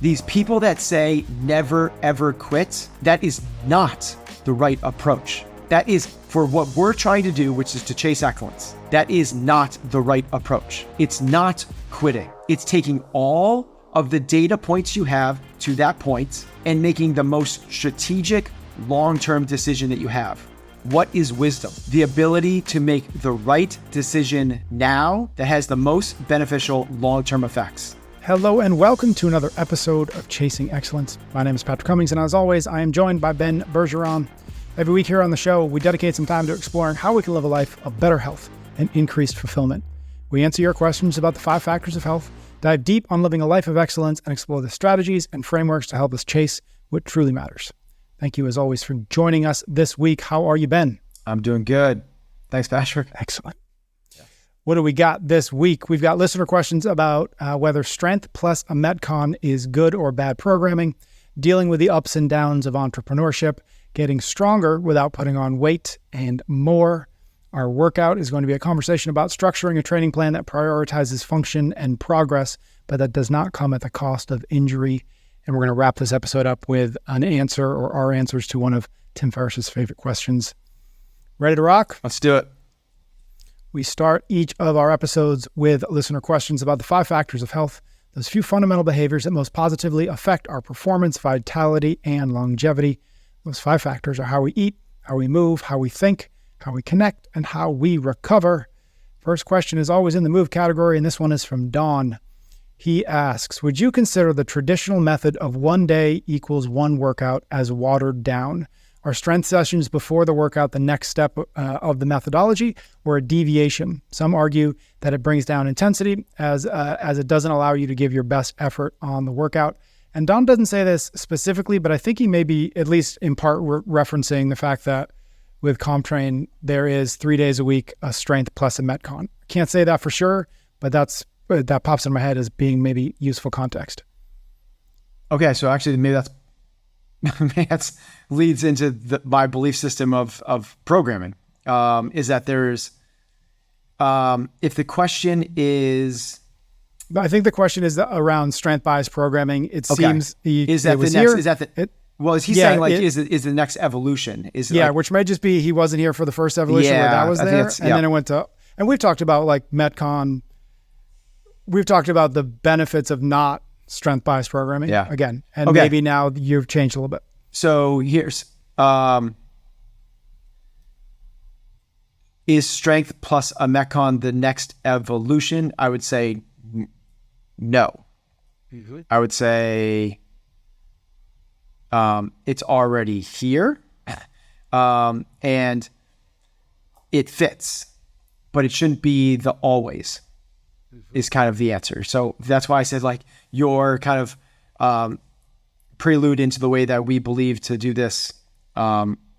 These people that say never ever quit, that is not the right approach. That is for what we're trying to do, which is to chase excellence. That is not the right approach. It's not quitting. It's taking all of the data points you have to that point and making the most strategic long-term decision that you have. What is wisdom? The ability to make the right decision now that has the most beneficial long-term effects. Hello and welcome to another episode of Chasing Excellence. My name is Patrick Cummings, and as always, I am joined by Ben Bergeron. Every week here on the show, we dedicate some time to exploring how we can live a life of better health and increased fulfillment. We answer your questions about the 5 factors of health, dive deep on living a life of excellence, and explore the strategies and frameworks to help us chase what truly matters. Thank you, as always, for joining us this week. How are you, Ben? I'm doing good. Thanks, Patrick. Excellent. What do we got this week? We've got listener questions about whether strength plus a Metcon is good or bad programming, dealing with the ups and downs of entrepreneurship, getting stronger without putting on weight, and more. Our workout is going to be a conversation about structuring a training plan that prioritizes function and progress, but that does not come at the cost of injury. And we're going to wrap this episode up with an answer or our answers to one of Tim Ferriss's favorite questions. Ready to rock? Let's do it. We start each of our episodes with listener questions about the 5 factors of health, those few fundamental behaviors that most positively affect our performance, vitality, and longevity. Those 5 factors are how we eat, how we move, how we think, how we connect, and how we recover. First question is always in the move category, and this one is from Don. He asks, would you consider the traditional method of 1 day equals 1 workout as watered down? Are strength sessions before the workout the next step of the methodology, or a deviation? Some argue that it brings down intensity as it doesn't allow you to give your best effort on the workout. And Don doesn't say this specifically, but I think he may be at least in part referencing the fact that with CompTrain, there is 3 days a week, a strength plus a Metcon. Can't say that for sure, but that pops in my head as being maybe useful context. Okay, so actually maybe that's leads into my belief system of programming, is that there's, if the question is... I think the question is around strength-biased programming. It seems... Is he saying is the next evolution? Which may just be he wasn't here for the first evolution where that was there, and then it went to... And we've talked about like Metcon. We've talked about the benefits of not strength-biased programming again. And maybe now you've changed a little bit. So here's, is strength plus a Metcon the next evolution? I would say no. Mm-hmm. I would say it's already here, and it fits, but it shouldn't be the always. Is kind of the answer. So that's why I said like your kind of prelude into the way that we believe to do this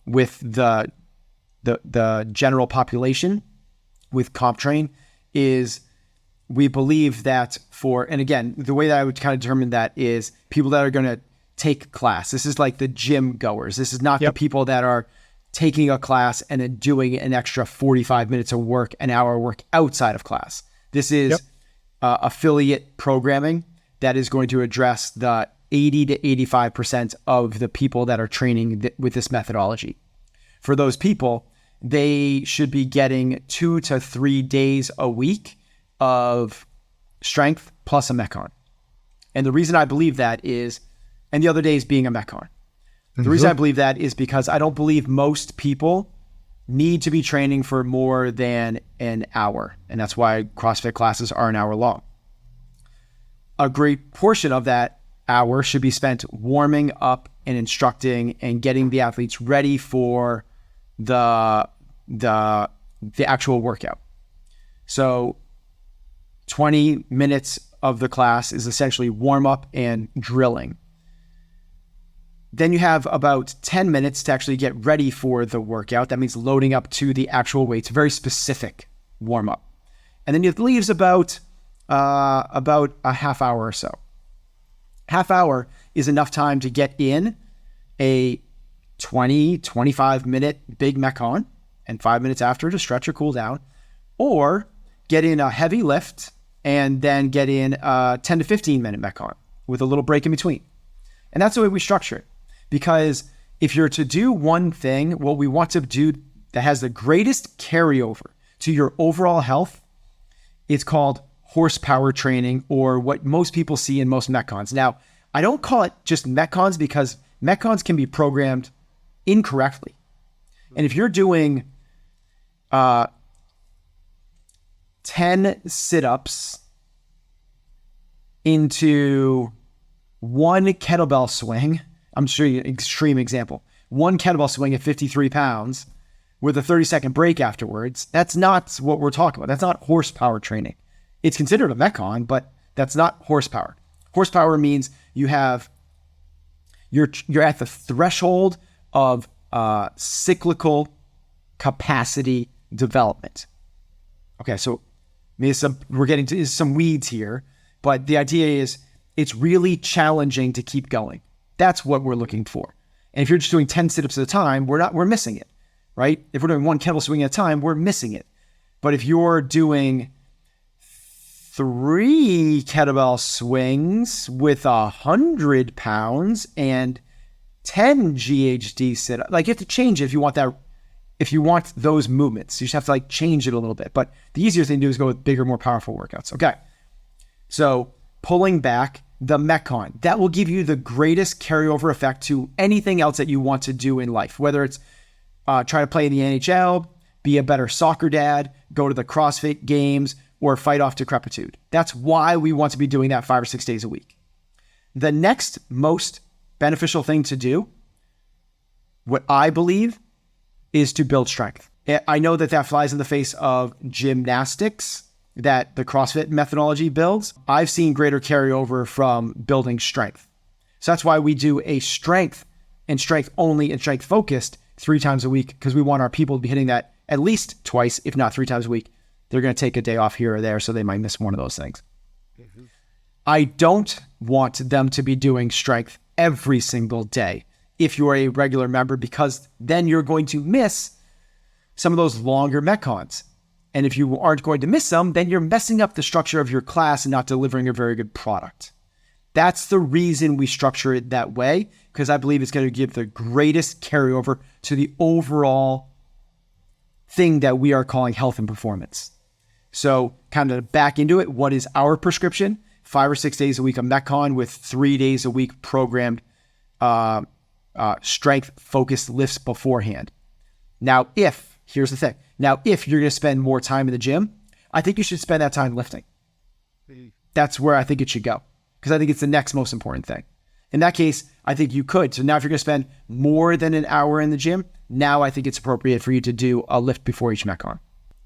with the general population with CompTrain is we believe that and again, the way that I would kind of determine that is people that are going to take class. This is like the gym goers. This is not the people that are taking a class and then doing an extra 45 minutes of work, an hour of work outside of class. This is affiliate programming that is going to address the 80 to 85% of the people that are training with this methodology. For those people, they should be getting 2 to 3 days a week of strength plus a Metcon. And the reason I believe that is, and the other days being a Metcon. The reason I believe that is because I don't believe most people need to be training for more than an hour. And that's why CrossFit classes are an hour long. A great portion of that hour should be spent warming up and instructing and getting the athletes ready for the actual workout. So 20 minutes of the class is essentially warm up and drilling. Then you have about 10 minutes to actually get ready for the workout. That means loading up to the actual weights, very specific warm up. And then it leaves about a half hour or so. Half hour is enough time to get in a 20, 25 minute big Metcon and 5 minutes after to stretch or cool down, or get in a heavy lift and then get in a 10 to 15 minute Metcon. with a little break in between. And that's the way we structure it. Because if you're to do one thing, what we want to do that has the greatest carryover to your overall health, it's called horsepower training, or what most people see in most Metcons. Now, I don't call it just Metcons because Metcons can be programmed incorrectly. And if you're doing 10 sit-ups into one kettlebell swing, I'm sure you extreme example, one kettlebell swing at 53 pounds with a 30-second break afterwards, that's not what we're talking about. That's not horsepower training. It's considered a Metcon, but that's not horsepower. Horsepower means you're at the threshold of cyclical capacity development. Okay, so we're getting to some weeds here, but the idea is it's really challenging to keep going. That's what we're looking for. And if you're just doing 10 sit-ups at a time, we're missing it, right? If we're doing one kettle swing at a time, we're missing it. But if you're doing 3 kettlebell swings with 100 pounds and 10 GHD sit-ups, like you have to change it if you want that. If you want those movements, you just have to like change it a little bit. But the easier thing to do is go with bigger, more powerful workouts. Okay. So pulling back the Metcon, that will give you the greatest carryover effect to anything else that you want to do in life, whether it's try to play in the NHL, be a better soccer dad, go to the CrossFit games, or fight off decrepitude. That's why we want to be doing that 5 or 6 days a week. The next most beneficial thing to do, what I believe, is to build strength. I know that flies in the face of gymnastics that the CrossFit methodology builds. I've seen greater carryover from building strength. So that's why we do a strength and strength only and strength focused 3 times a week, because we want our people to be hitting that at least twice, if not 3 times a week. They're going to take a day off here or there, so they might miss one of those things. Mm-hmm. I don't want them to be doing strength every single day if you're a regular member, because then you're going to miss some of those longer Metcons. And if you aren't going to miss them, then you're messing up the structure of your class and not delivering a very good product. That's the reason we structure it that way, because I believe it's going to give the greatest carryover to the overall thing that we are calling health and performance. So kind of back into it, what is our prescription? 5 or 6 days a week of Metcon with 3 days a week programmed strength-focused lifts beforehand. Now, here's the thing. Now, if you're going to spend more time in the gym, I think you should spend that time lifting. That's where I think it should go, because I think it's the next most important thing. In that case, I think you could. So now if you're going to spend more than an hour in the gym, now I think it's appropriate for you to do a lift before each Metcon.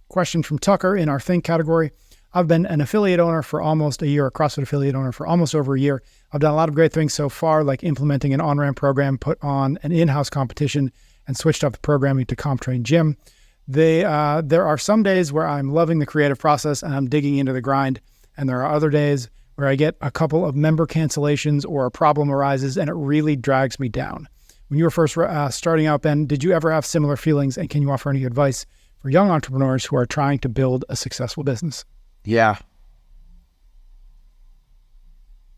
Question from Tucker in our Think category. I've been an affiliate owner for almost a year, a CrossFit affiliate owner for almost over a year. I've done a lot of great things so far, like implementing an on-ramp program, put on an in-house competition, and switched up the programming to CompTrain Gym. There are some days where I'm loving the creative process and I'm digging into the grind. And there are other days where I get a couple of member cancellations or a problem arises and it really drags me down. When you were first starting out, Ben, did you ever have similar feelings? And can you offer any advice for young entrepreneurs who are trying to build a successful business? Yeah.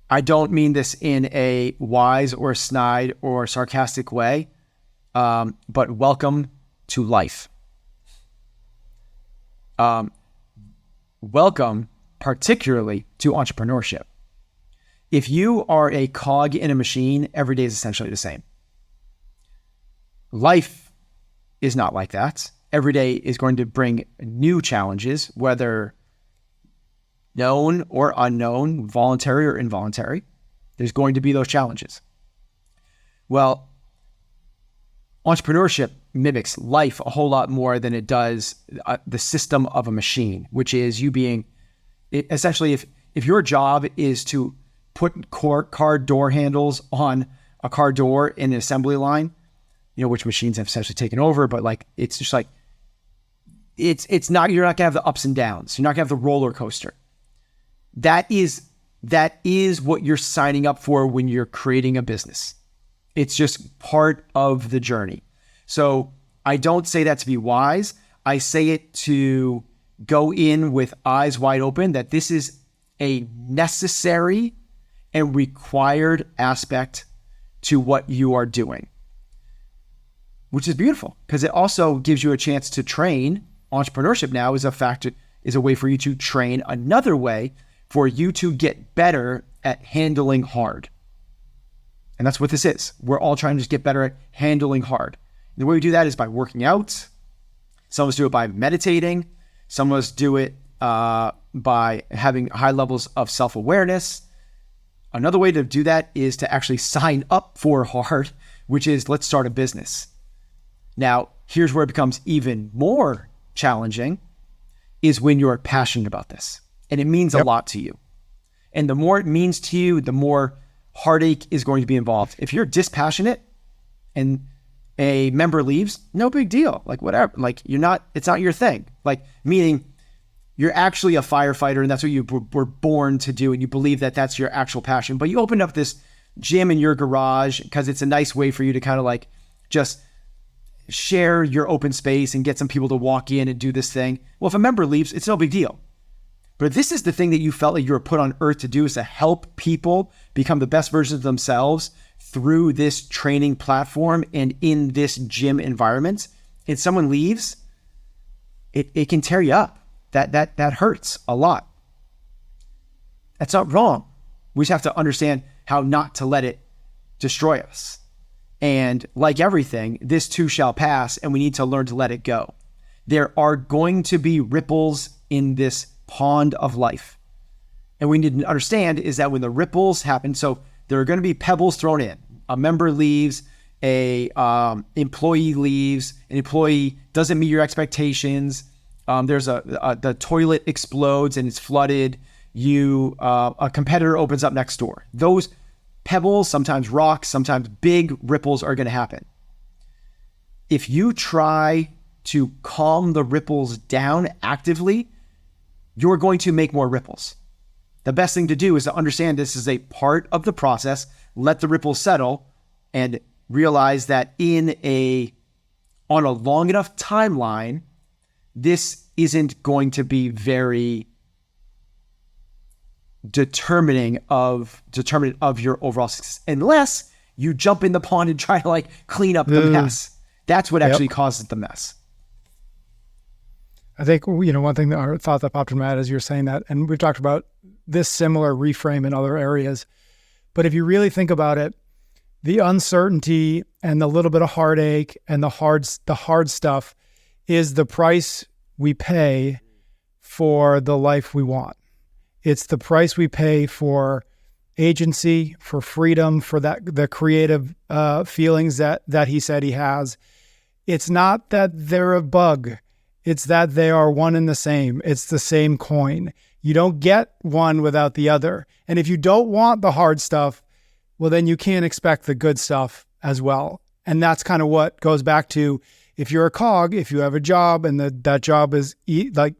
I don't mean this in a wise or snide or sarcastic way, but welcome to life. Welcome particularly to entrepreneurship. If you are a cog in a machine, every day is essentially the same. Life is not like that. Every day is going to bring new challenges, whether known or unknown, voluntary or involuntary. There's going to be those challenges. Well, entrepreneurship mimics life a whole lot more than it does the system of a machine, which is you being, essentially, if your job is to put car door handles on a car door in an assembly line, which machines have essentially taken over, but like, it's just like, it's not, you're not gonna have the ups and downs. You're not gonna have the roller coaster. That is what you're signing up for when you're creating a business. It's just part of the journey. So I don't say that to be wise. I say it to go in with eyes wide open that this is a necessary and required aspect to what you are doing, which is beautiful because it also gives you a chance to train. Entrepreneurship now is a way for you to train another way for you to get better at handling hard. And that's what this is. We're all trying to just get better at handling hard. And the way we do that is by working out. Some of us do it by meditating. Some of us do it by having high levels of self-awareness. Another way to do that is to actually sign up for hard, which is let's start a business. Now, here's where it becomes even more challenging is when you're passionate about this and it means a lot to you. And the more it means to you, the more heartache is going to be involved. If you're dispassionate and a member leaves, no big deal. Like whatever, like it's not your thing. Like meaning you're actually a firefighter and that's what you were born to do. And you believe that that's your actual passion, but you opened up this gym in your garage because it's a nice way for you to kind of like just share your open space and get some people to walk in and do this thing. Well, if a member leaves, it's no big deal. But if this is the thing that you felt like you were put on earth to do, is to help people become the best versions of themselves through this training platform and in this gym environment, and someone leaves, it can tear you up. That hurts a lot. That's not wrong. We just have to understand how not to let it destroy us. And like everything, this too shall pass, and we need to learn to let it go. There are going to be ripples in this pond of life. And we need to understand is that when the ripples happen, so there are going to be pebbles thrown in. A member leaves, a employee leaves, an employee doesn't meet your expectations. There's the toilet explodes and it's flooded. A competitor opens up next door. Those pebbles, sometimes rocks, sometimes big ripples are going to happen. If you try to calm the ripples down actively, you're going to make more ripples. The best thing to do is to understand this is a part of the process, let the ripples settle, and realize that on a long enough timeline, this isn't going to be very determinant of your overall success, unless you jump in the pond and try to like clean up the mess. That's what actually causes the mess. I think, one thing that thought that popped in my head as you're saying that, and we've talked about this similar reframe in other areas, but if you really think about it, the uncertainty and the little bit of heartache and the hard stuff is the price we pay for the life we want. It's the price we pay for agency, for freedom, for the creative feelings that he said he has. It's not that they're a bug. It's that they are one and the same. It's the same coin. You don't get one without the other. And if you don't want the hard stuff, well, then you can't expect the good stuff as well. And that's kind of what goes back to, if you're a cog, if you have a job and that job is like,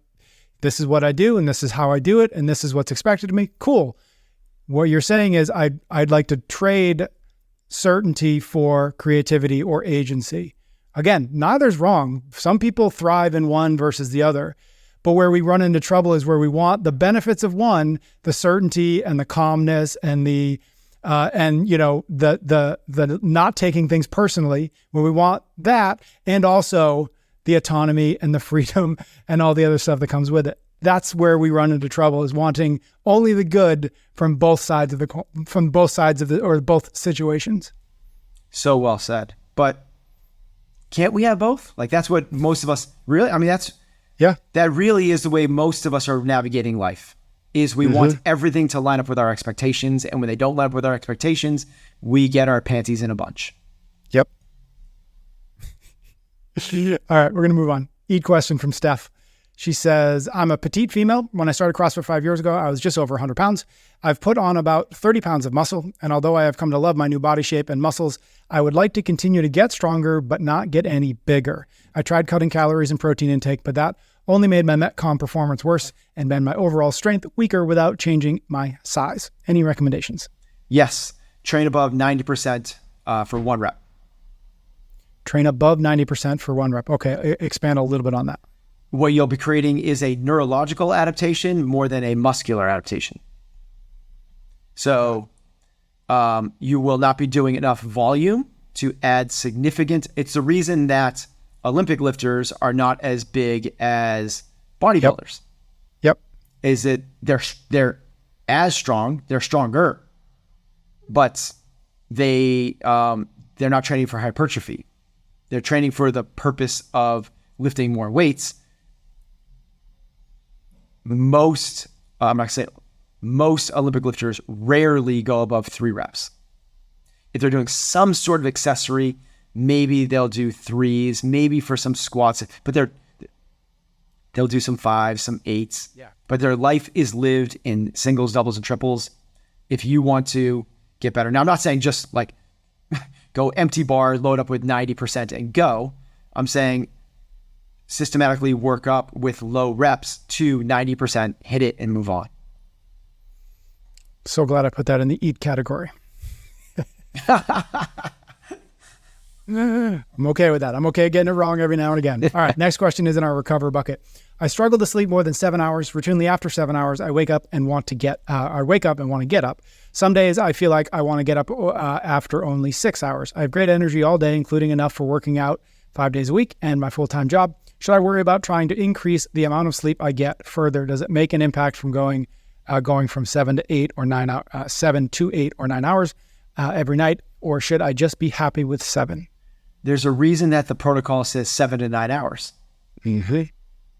this is what I do and this is how I do it and this is what's expected of me, cool. What you're saying is I'd like to trade certainty for creativity or agency. Again, neither's wrong. Some people thrive in one versus the other. But where we run into trouble is where we want the benefits of one, the certainty and the calmness and the not taking things personally, where we want that, and also the autonomy and the freedom and all the other stuff that comes with it. That's where we run into trouble, is wanting only the good from both sides or both situations. So well said. But can't we have both? Like that's what most of us really, that really is the way most of us are navigating life, is we want everything to line up with our expectations. And when they don't line up with our expectations, we get our panties in a bunch. Yep. All right, we're going to move on. Question from Steph. She says, I'm a petite female. When I started CrossFit 5 years ago, I was just over 100 pounds. I've put on about 30 pounds of muscle. And although I have come to love my new body shape and muscles, I would like to continue to get stronger, but not get any bigger. I tried cutting calories and protein intake, but that only made my Metcon performance worse and made my overall strength weaker without changing my size. Any recommendations? Yes. Train above 90% for one rep. Train above 90% for one rep. Okay. Expand a little bit on that. What you'll be creating is a neurological adaptation more than a muscular adaptation. So You will not be doing enough volume to add significant. It's the reason that Olympic lifters are not as big as bodybuilders. Yep. Is that they're as strong, they're stronger, but they're not training for hypertrophy. They're training for the purpose of lifting more weights. Most Olympic lifters rarely go above 3 reps. If they're doing some sort of accessory, maybe they'll do 3s, maybe for some squats, but they'll do some 5s, some 8s. Yeah. But their life is lived in singles, doubles, and triples. If you want to get better. Now, I'm not saying just like go empty bar, load up with 90% and go. I'm saying systematically work up with low reps to 90%, hit it and move on. So glad I put that in the eat category. I'm okay with that. I'm okay getting it wrong every now and again. All right. Next question is in our recover bucket. I struggle to sleep more than 7 hours. Routinely after 7 hours, I wake up and want to get up. Some days I feel like I want to get up after only 6 hours. I have great energy all day, including enough for working out 5 days a week and my full-time job. Should I worry about trying to increase the amount of sleep I get further? Does it make an impact from going from 7 to 8 or 9 hours every night, or should I just be happy with 7? There's a reason that the protocol says 7 to 9 hours. Mm-hmm.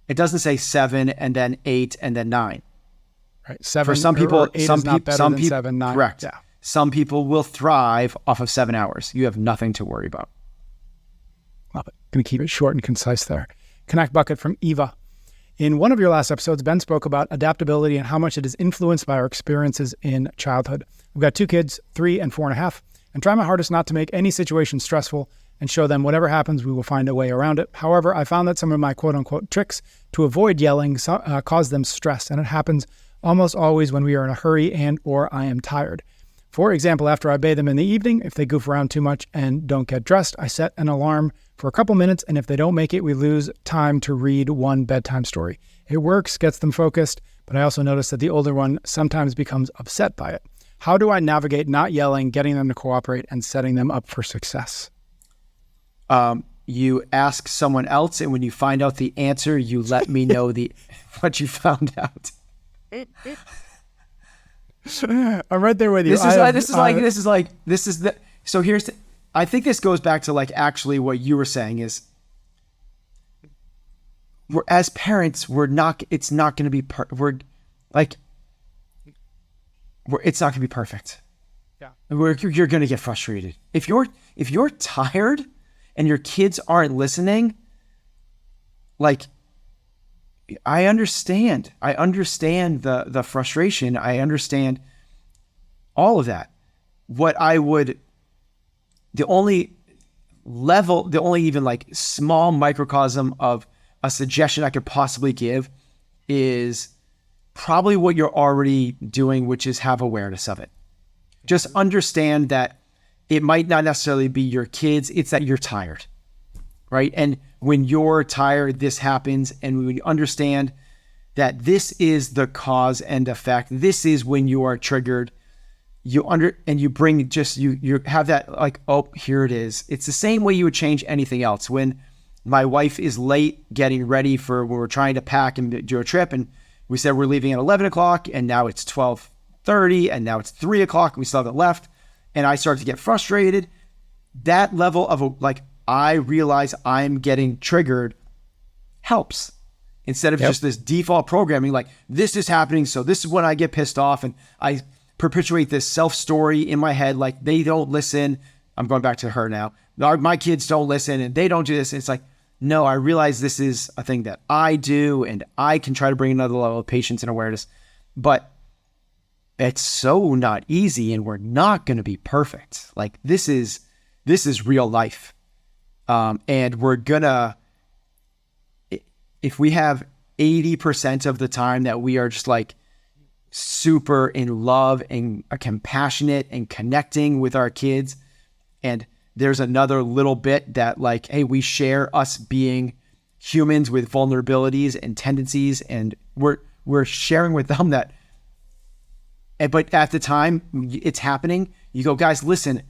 It doesn't say 7 and then 8 and then 9. Right. 7 for some people, or 8 is not better than 7, 9. Correct. Yeah. Some people will thrive off of 7 hours. You have nothing to worry about. Love it. Going to keep it short and concise there. Connect bucket from Eva. In one of your last episodes, Ben spoke about adaptability and how much it is influenced by our experiences in childhood. I've got 2 kids, 3 and 4.5, and try my hardest not to make any situation stressful and show them whatever happens, we will find a way around it. However, I found that some of my quote-unquote tricks to avoid yelling cause them stress, and it happens almost always when we are in a hurry and or I am tired. For example, after I bathe them in the evening, if they goof around too much and don't get dressed, I set an alarm for a couple minutes, and if they don't make it, we lose time to read one bedtime story. It works, gets them focused, but I also notice that the older one sometimes becomes upset by it. How do I navigate not yelling, getting them to cooperate, and setting them up for success? You ask someone else, and when you find out the answer, you let me know what you found out. I'm right there with you. I think this goes back to like actually what you were saying is as parents, it's not going to be perfect. Yeah. You're going to get frustrated. If you're tired and your kids aren't listening, like, I understand the frustration. I understand all of that. The only even like small microcosm of a suggestion I could possibly give is probably what you're already doing, which is have awareness of it. Just understand that it might not necessarily be your kids, it's that you're tired, right? And when you're tired, this happens, and we understand that this is the cause and effect. This is when you are triggered. You have that like, oh, here it is. It's the same way you would change anything else. When my wife is late getting ready when we're trying to pack and do a trip, and we said we're leaving at 11 o'clock, and now it's 12:30, and now it's 3 o'clock, and we still haven't left, and I start to get frustrated. That level of I realize I'm getting triggered helps. Instead of just this default programming, like this is happening, so this is when I get pissed off, and I perpetuate this self-story in my head, like they don't listen. I'm going back to her now. My kids don't listen and they don't do this. It's like, no, I realize this is a thing that I do, and I can try to bring another level of patience and awareness, but it's so not easy, and we're not going to be perfect. Like this is real life. And we're gonna, if we have 80% of the time that we are just like super in love and compassionate and connecting with our kids, and there's another little bit that like, hey, we share us being humans with vulnerabilities and tendencies, and we're sharing with them that, but at the time it's happening, You go, guys, listen,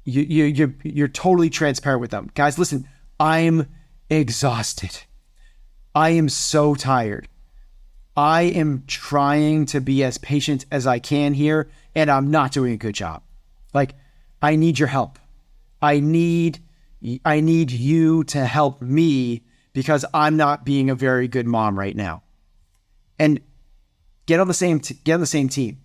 you're totally transparent with them. Guys, listen, I'm exhausted. I am so tired. I am trying to be as patient as I can here, and I'm not doing a good job. Like, I need your help. I need you to help me because I'm not being a very good mom right now. And get on the same team,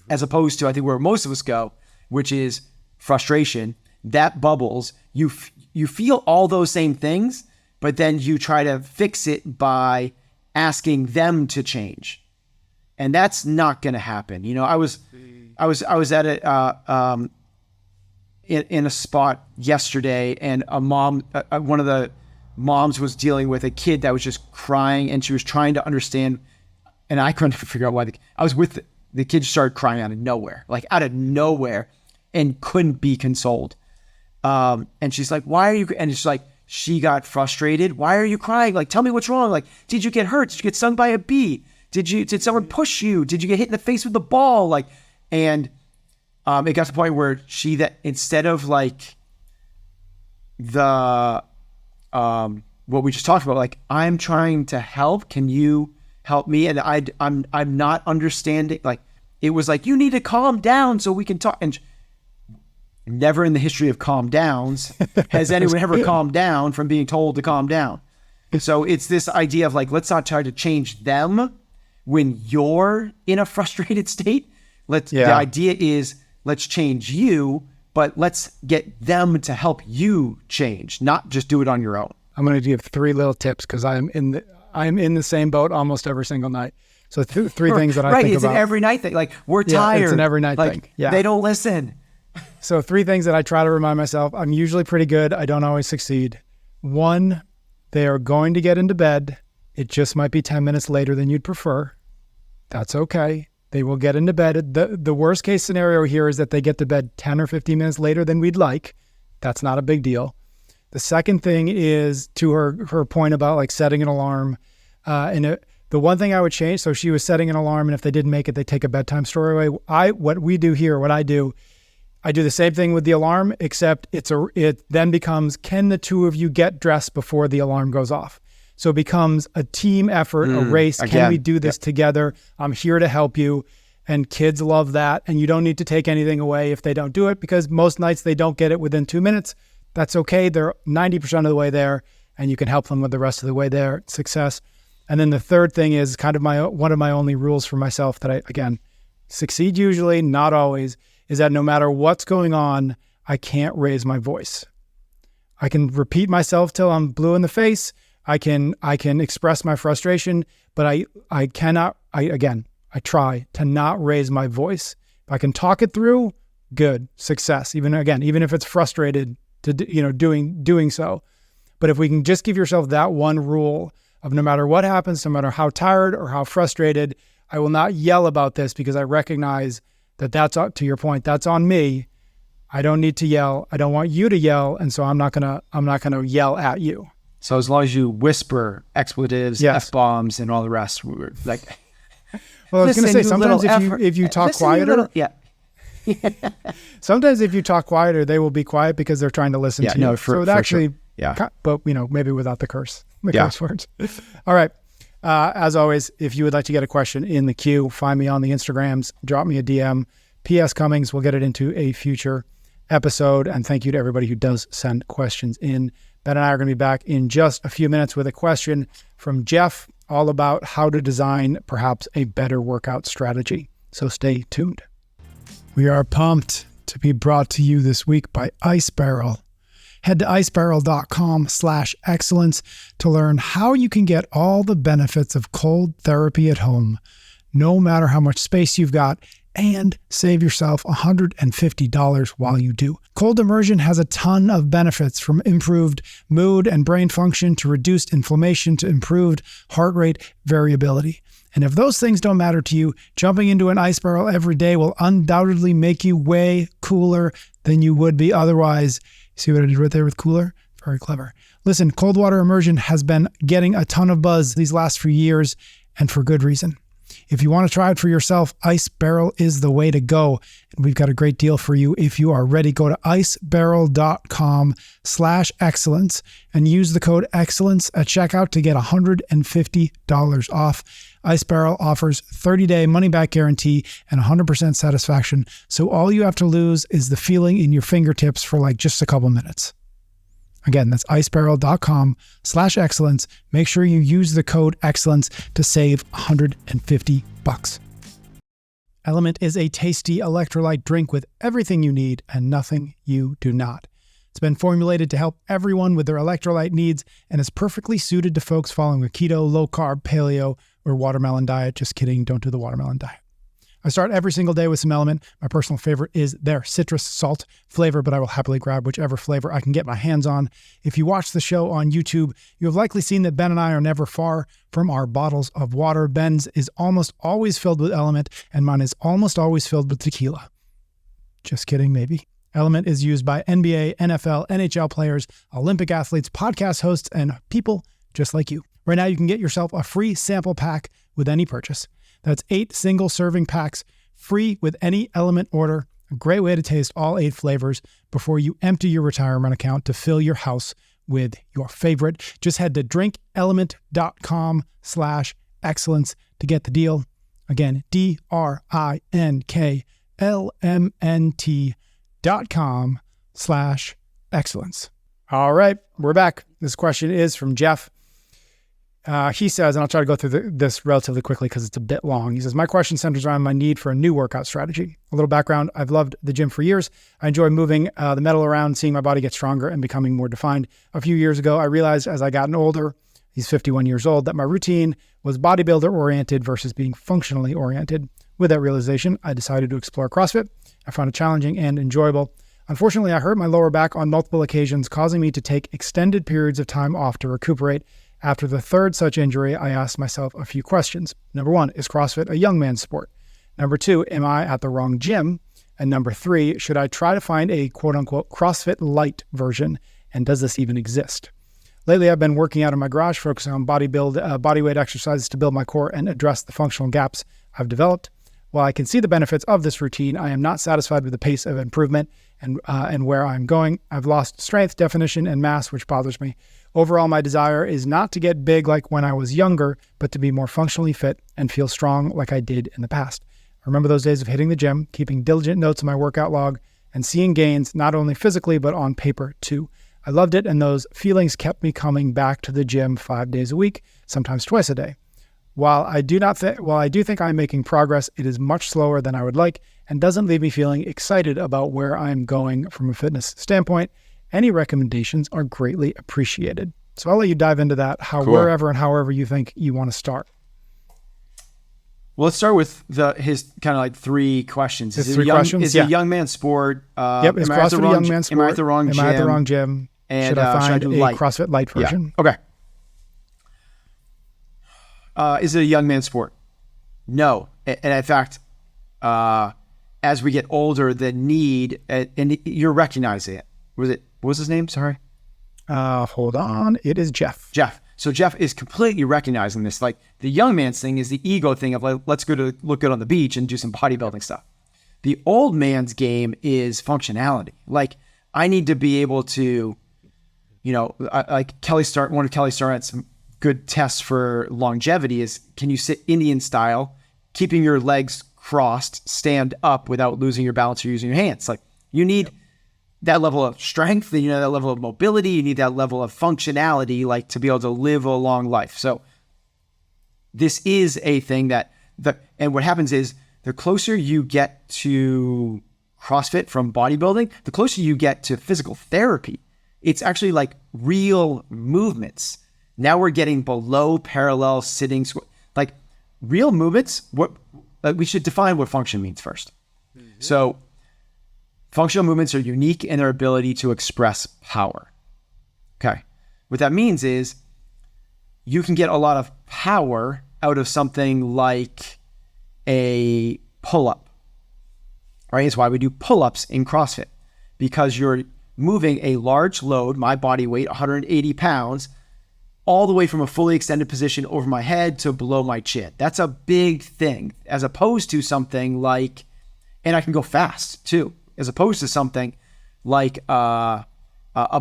as opposed to, I think, where most of us go, which is frustration. That bubbles. You feel all those same things, but then you try to fix it by asking them to change, and that's not going to happen. You know, I was at a in a spot yesterday, and a mom, one of the moms was dealing with a kid that was just crying, and she was trying to understand, and I couldn't figure out why. I was with the kid, started crying out of nowhere, and couldn't be consoled. And she's like, "Why are you?" And it's like, she got frustrated. "Why are you crying? Like, tell me what's wrong. Like, did you get hurt? Did you get stung by a bee? Did someone push you? Did you get hit in the face with the ball?" Like, and it got to the point where instead of like the what we just talked about, like, I'm trying to help. Can you help me? And I'm not understanding. Like, it was like, you need to calm down so we can talk. And never in the history of calm downs has anyone ever calmed down from being told to calm down. So it's this idea of like, let's not try to change them when you're in a frustrated state. The idea is, let's change you, but let's get them to help you change, not just do it on your own. I'm going to give 3 little tips because I'm in the same boat almost every single night. So 3 things that I think about. Right, it's an every night thing. Like, we're tired. It's an every night thing. Yeah. They don't listen. So 3 things that I try to remind myself. I'm usually pretty good. I don't always succeed. 1, they are going to get into bed. It just might be 10 minutes later than you'd prefer. That's okay. They will get into bed. The worst case scenario here is that they get to bed 10 or 15 minutes later than we'd like. That's not a big deal. The second thing is to her point about like setting an alarm. The one thing I would change, so she was setting an alarm, and if they didn't make it, they take a bedtime story away. I do the same thing with the alarm, except it then becomes, can the 2 of you get dressed before the alarm goes off? So it becomes a team effort, a race. Again, can we do this together? I'm here to help you. And kids love that. And you don't need to take anything away if they don't do it, because most nights they don't get it within 2 minutes. That's okay. They're 90% of the way there, and you can help them with the rest of the way there. Success. And then the third thing is kind of one of my only rules for myself that I, again, succeed usually, not always, is that no matter what's going on, I can't raise my voice. I can repeat myself till I'm blue in the face. I can express my frustration, but I try to not raise my voice. If I can talk it through, good, success. Even if it's frustrated to doing so. But if we can just give yourself that one rule of no matter what happens, no matter how tired or how frustrated, I will not yell about this because I recognize that's to your point, that's on me. I don't need to yell. I don't want you to yell, and so I'm not gonna yell at you. So as long as you whisper expletives, yes, F-bombs, and all the rest, we're like. Well, I was gonna say sometimes if you talk quieter, sometimes if you talk quieter, they will be quiet because they're trying to listen to you. No, so it actually, sure. But maybe without the curse words. All right. As always, if you would like to get a question in the queue, find me on the Instagrams, drop me a DM. P.S. Cummings, we'll get it into a future episode. And thank you to everybody who does send questions in. Ben and I are going to be back in just a few minutes with a question from Jeff, all about how to design perhaps a better workout strategy. So stay tuned. We are pumped to be brought to you this week by Ice Barrel. Head to icebarrel.com/excellence to learn how you can get all the benefits of cold therapy at home, no matter how much space you've got, and save yourself $150 while you do. Cold immersion has a ton of benefits, from improved mood and brain function to reduced inflammation to improved heart rate variability. And if those things don't matter to you, jumping into an ice barrel every day will undoubtedly make you way cooler than you would be otherwise. See what I did right there with cooler? Very clever. Listen, cold water immersion has been getting a ton of buzz these last few years, and for good reason. If you want to try it for yourself, Ice Barrel is the way to go. And we've got a great deal for you. If you are ready, go to icebarrel.com/excellence and use the code excellence at checkout to get $150 off. Ice Barrel offers 30-day money-back guarantee and 100% satisfaction. So all you have to lose is the feeling in your fingertips for like just a couple minutes. Again, that's icebarrel.com/excellence. Make sure you use the code excellence to save $150. Element is a tasty electrolyte drink with everything you need and nothing you do not. It's been formulated to help everyone with their electrolyte needs and is perfectly suited to folks following a keto, low-carb, paleo, or watermelon diet. Just kidding, don't do the watermelon diet. I start every single day with some Element. My personal favorite is their citrus salt flavor, but I will happily grab whichever flavor I can get my hands on. If you watch the show on YouTube, you have likely seen that Ben and I are never far from our bottles of water. Ben's is almost always filled with Element, and mine is almost always filled with tequila. Just kidding, maybe. Element is used by NBA, NFL, NHL players, Olympic athletes, podcast hosts, and people just like you. Right now, you can get yourself a free sample pack with any purchase. That's 8 single serving packs, free with any Element order. A great way to taste all 8 flavors before you empty your retirement account to fill your house with your favorite. Just head to drinkelement.com/excellence to get the deal. Again, drinkLMNT.com/excellence. All right, we're back. This question is from Jeff. He says, and I'll try to go through this relatively quickly because it's a bit long. He says, my question centers around my need for a new workout strategy. A little background, I've loved the gym for years. I enjoy moving the metal around, seeing my body get stronger and becoming more defined. A few years ago, I realized as I gotten older, he's 51 years old, that my routine was bodybuilder oriented versus being functionally oriented. With that realization, I decided to explore CrossFit. I found it challenging and enjoyable. Unfortunately, I hurt my lower back on multiple occasions, causing me to take extended periods of time off to recuperate. After the third such injury, I asked myself a few questions. Number 1, is CrossFit a young man's sport? Number 2, am I at the wrong gym? And number 3, should I try to find a quote-unquote CrossFit light version? And does this even exist? Lately, I've been working out in my garage, focusing on bodyweight exercises to build my core and address the functional gaps I've developed. While I can see the benefits of this routine, I am not satisfied with the pace of improvement and where I'm going. I've lost strength, definition, and mass, which bothers me. Overall, my desire is not to get big like when I was younger, but to be more functionally fit and feel strong like I did in the past. I remember those days of hitting the gym, keeping diligent notes in my workout log, and seeing gains not only physically, but on paper too. I loved it, and those feelings kept me coming back to the gym 5 days a week, sometimes twice a day. While I do think I'm making progress, it is much slower than I would like and doesn't leave me feeling excited about where I'm going from a fitness standpoint. Any recommendations are greatly appreciated. So I'll let you dive into that, wherever and however you think you want to start. Well, let's start with his kind of like 3 questions. Is it a young man's sport? Yep, is CrossFit a young man's sport? Am I at the wrong gym? Am I at the wrong gym? And should I find a light? CrossFit light version? Yeah. Okay. Is it a young man's sport? No. And in fact, as we get older, the need, and you're recognizing it. What was his name? Sorry. Hold on. It is Jeff. So Jeff is completely recognizing this. Like the young man's thing is the ego thing of like, let's go to look good on the beach and do some bodybuilding stuff. The old man's game is functionality. Like I need to be able to, like one of Kelly Starrett's good tests for longevity is, can you sit Indian style, keeping your legs crossed, stand up without losing your balance or using your hands? Like you need that level of strength, that level of mobility, you need that level of functionality, like to be able to live a long life. So this is a thing and what happens is the closer you get to CrossFit from bodybuilding, the closer you get to physical therapy. It's actually like real movements. Now we're getting below parallel sitting, like real movements. We should define what function means first. Mm-hmm. So functional movements are unique in their ability to express power. Okay. What that means is you can get a lot of power out of something like a pull-up, right? It's why we do pull-ups in CrossFit, because you're moving a large load, my body weight, 180 pounds, all the way from a fully extended position over my head to below my chin. That's a big thing, as opposed to something like, and I can go fast too, as opposed to something like a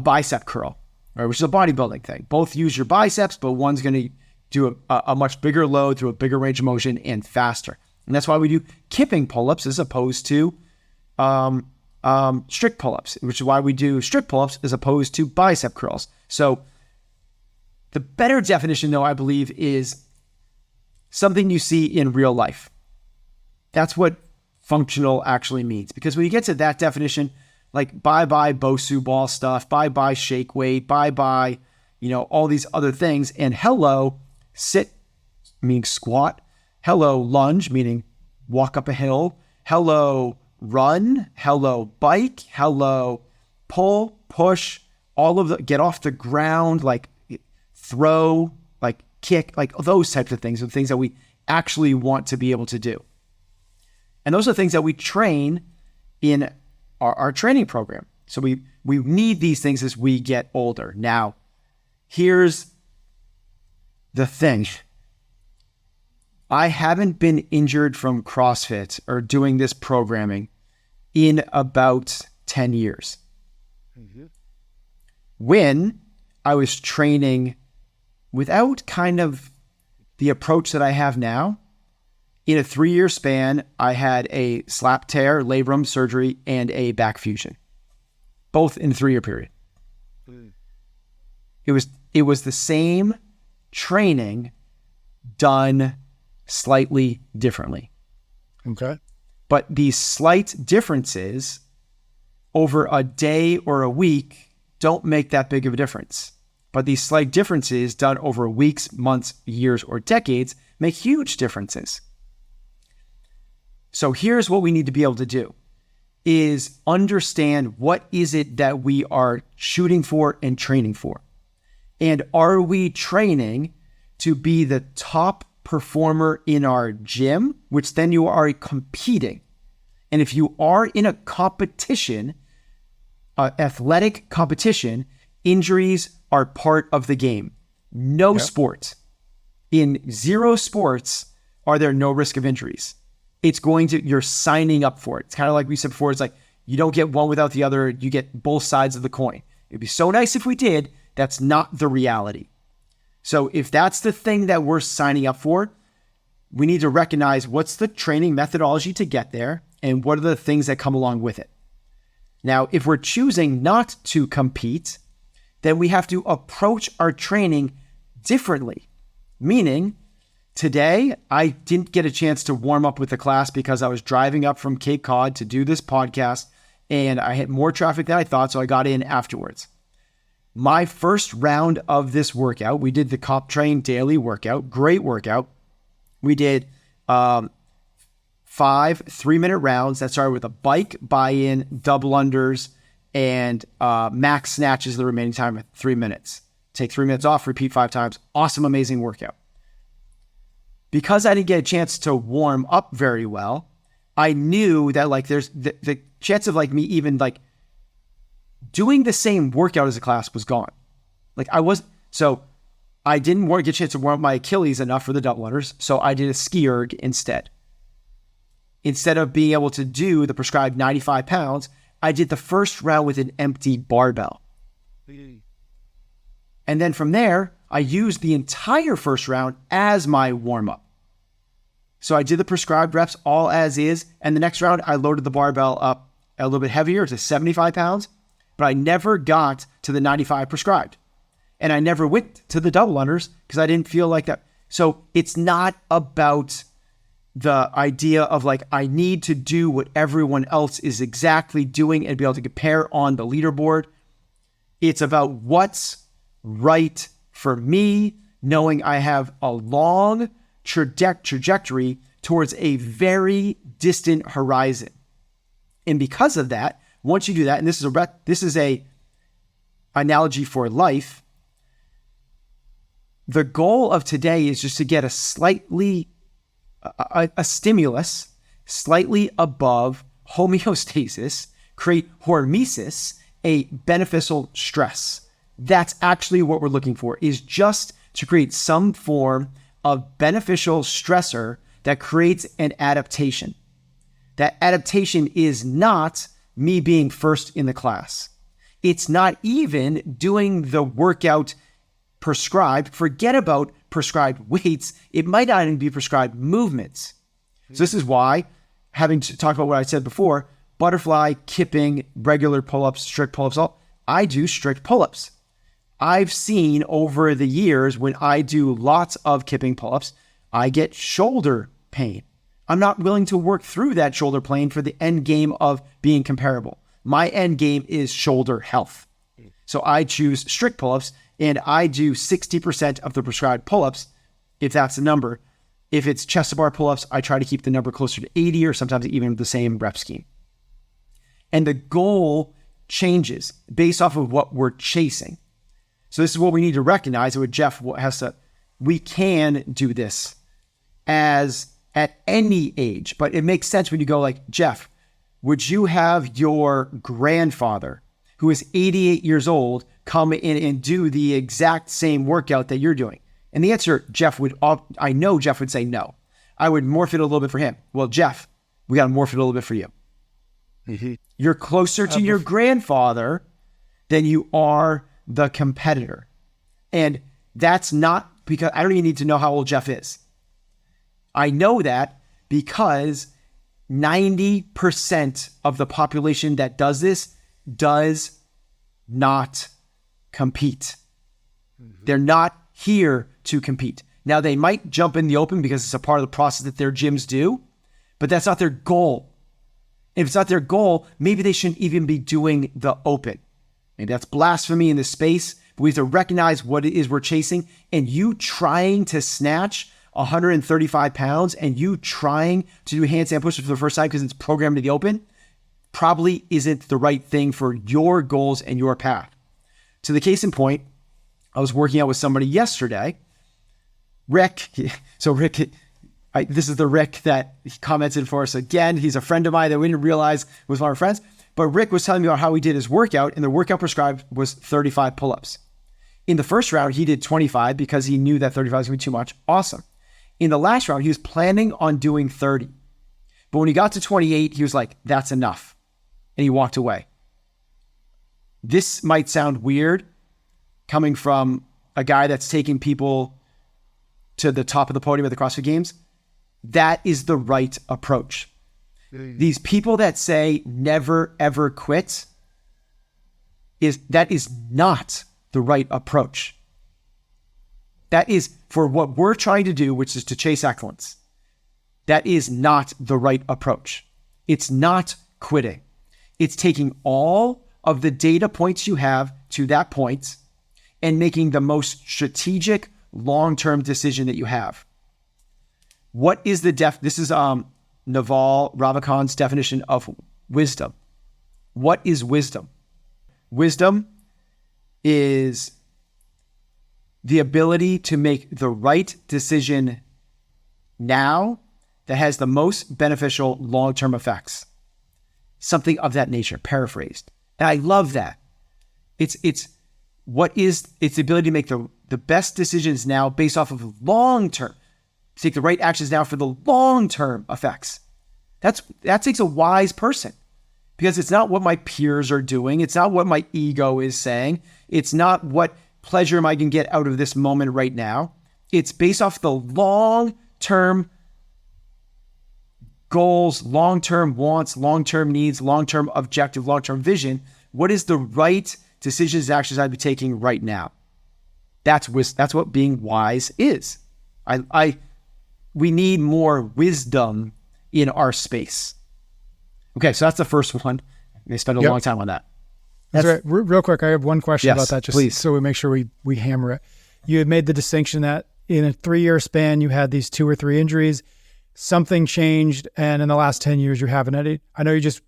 bicep curl, right, which is a bodybuilding thing. Both use your biceps, but one's going to do a much bigger load through a bigger range of motion and faster. And that's why we do kipping pull-ups as opposed to strict pull-ups, which is why we do strict pull-ups as opposed to bicep curls. So the better definition, though, I believe, is something you see in real life. That's what functional actually means. Because when you get to that definition, like bye-bye Bosu ball stuff, bye-bye shake weight, bye-bye, all these other things, and hello, sit, meaning squat, hello, lunge, meaning walk up a hill, hello, run, hello, bike, hello, pull, push, all of the, get off the ground, like throw, like kick, like those types of things are things that we actually want to be able to do. And those are things that we train in our training program. So we need these things as we get older. Now, here's the thing. I haven't been injured from CrossFit or doing this programming in about 10 years. Mm-hmm. When I was training without kind of the approach that I have now, in a 3-year span, I had a slap tear, labrum surgery, and a back fusion, both in a 3-year period. Mm. It was the same training done slightly differently. Okay. But these slight differences over a day or a week don't make that big of a difference. But these slight differences done over weeks, months, years, or decades make huge differences. So here's what we need to be able to do is understand what is it that we are shooting for and training for. And are we training to be the top performer in our gym, which then you are competing. And if you are in a competition, athletic competition, injuries are part of the game. No sport. In zero sports are there no risk of injuries. You're signing up for it. It's kind of like we said before, it's like you don't get one without the other, you get both sides of the coin. It'd be so nice if we did. That's not the reality. So if that's the thing that we're signing up for, we need to recognize what's the training methodology to get there and what are the things that come along with it. Now, if we're choosing not to compete, then we have to approach our training differently. Meaning, today, I didn't get a chance to warm up with the class because I was driving up from Cape Cod to do this podcast and I hit more traffic than I thought, so I got in afterwards. My first round of this workout, we did the Comp Train daily workout, great workout. We did 5 3-minute rounds that started with a bike, buy-in, double unders, and max snatches the remaining time at 3 minutes. Take 3 minutes off, repeat 5 times. Awesome, amazing workout. Because I didn't get a chance to warm up very well, I knew that like there's the chance of like me even like doing the same workout as a class was gone. So I didn't get a chance to warm up my Achilles enough for the double unders, so I did a ski erg instead. Instead of being able to do the prescribed 95 pounds, I did the first round with an empty barbell. And then from there, I used the entire first round as my warm-up. So I did the prescribed reps all as is, and the next round, I loaded the barbell up a little bit heavier to 75 pounds, but I never got to the 95 prescribed. And I never went to the double unders because I didn't feel like that. So it's not about the idea of like, I need to do what everyone else is exactly doing and be able to compare on the leaderboard. It's about what's right for me, knowing I have a long trajectory towards a very distant horizon. And because of that, once you do that, and this is a analogy for life, the goal of today is just to get a stimulus slightly above homeostasis, create hormesis, a beneficial stress. That's actually what we're looking for, is just to create some form of beneficial stressor that creates an adaptation. That adaptation is not me being first in the class. It's not even doing the workout prescribed. Forget about prescribed weights. It might not even be prescribed movements. So this is why, having to talk about what I said before, butterfly, kipping, regular pull-ups, strict pull-ups, I do strict pull-ups. I've seen over the years when I do lots of kipping pull-ups, I get shoulder pain. I'm not willing to work through that shoulder pain for the end game of being comparable. My end game is shoulder health. So I choose strict pull-ups, and I do 60% of the prescribed pull-ups, if that's the number. If it's chest to bar pull-ups, I try to keep the number closer to 80 or sometimes even the same rep scheme. And the goal changes based off of what we're chasing. So this is what we need to recognize. What Jeff has to, we can do this as at any age, but it makes sense when you go like, Jeff, would you have your grandfather who is 88 years old come in and do the exact same workout that you're doing? And the answer, I know Jeff would say no. I would morph it a little bit for him. Well, Jeff, we got to morph it a little bit for you. Mm-hmm. You're closer to your grandfather than you are the competitor. And that's not because I don't even need to know how old Jeff is. I know that because 90% of the population that does this does not compete. Mm-hmm. They're not here to compete. Now, they might jump in the open because it's a part of the process that their gyms do, but that's not their goal. If it's not their goal, maybe they shouldn't even be doing the open. Maybe that's blasphemy in this space, but we have to recognize what it is we're chasing. And you trying to snatch 135 pounds and you trying to do handstand push-ups for the first time because it's programmed to the open probably isn't the right thing for your goals and your path. To the case in point, I was working out with somebody yesterday, Rick. So Rick, this is the Rick that he commented for us again. He's a friend of mine that we didn't realize was one of our friends. But Rick was telling me about how he did his workout, and the workout prescribed was 35 pull-ups. In the first round, he did 25 because he knew that 35 was going to be too much. Awesome. In the last round, he was planning on doing 30. But when he got to 28, he was like, that's enough. And he walked away. This might sound weird coming from a guy that's taking people to the top of the podium at the CrossFit Games. That is the right approach. These people that say never, ever quit, that is not the right approach. That is for what we're trying to do, which is to chase excellence. That is not the right approach. It's not quitting. It's taking all of the data points you have to that point and making the most strategic long-term decision that you have. What is this is Naval Ravikant's definition of wisdom. What is wisdom? Wisdom is the ability to make the right decision now that has the most beneficial long-term effects. Something of that nature, paraphrased. And I love that. It's the ability to make the best decisions now based off of long-term. Take the right actions now for the long-term effects. That takes a wise person because it's not what my peers are doing. It's not what my ego is saying. It's not what pleasure I can get out of this moment right now. It's based off the long-term goals, long-term wants, long-term needs, long-term objective, long-term vision. What is the right decisions and actions I'd be taking right now? That's what being wise is. We need more wisdom in our space. Okay, so that's the first one. They spend a long time on that. That's right. Real quick, I have one question about that, just please. So we make sure we hammer it. You had made the distinction that in a 3-year span, you had these 2 or 3 injuries. Something changed, and in the last 10 years, you haven't had it. I know you just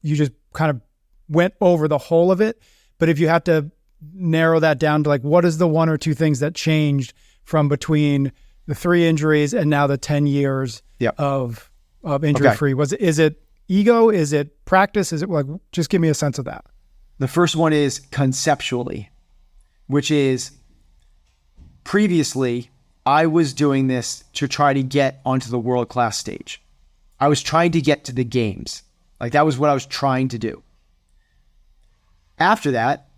kind of went over the whole of it, but if you had to narrow that down to like, what is the 1 or 2 things that changed from between the 3 injuries and now the 10 years of injury-free? Is it ego? Is it practice? Is it like, just give me a sense of that. The first one is conceptually, which is previously I was doing this to try to get onto the world-class stage. I was trying to get to the games. Like, that was what I was trying to do. After that,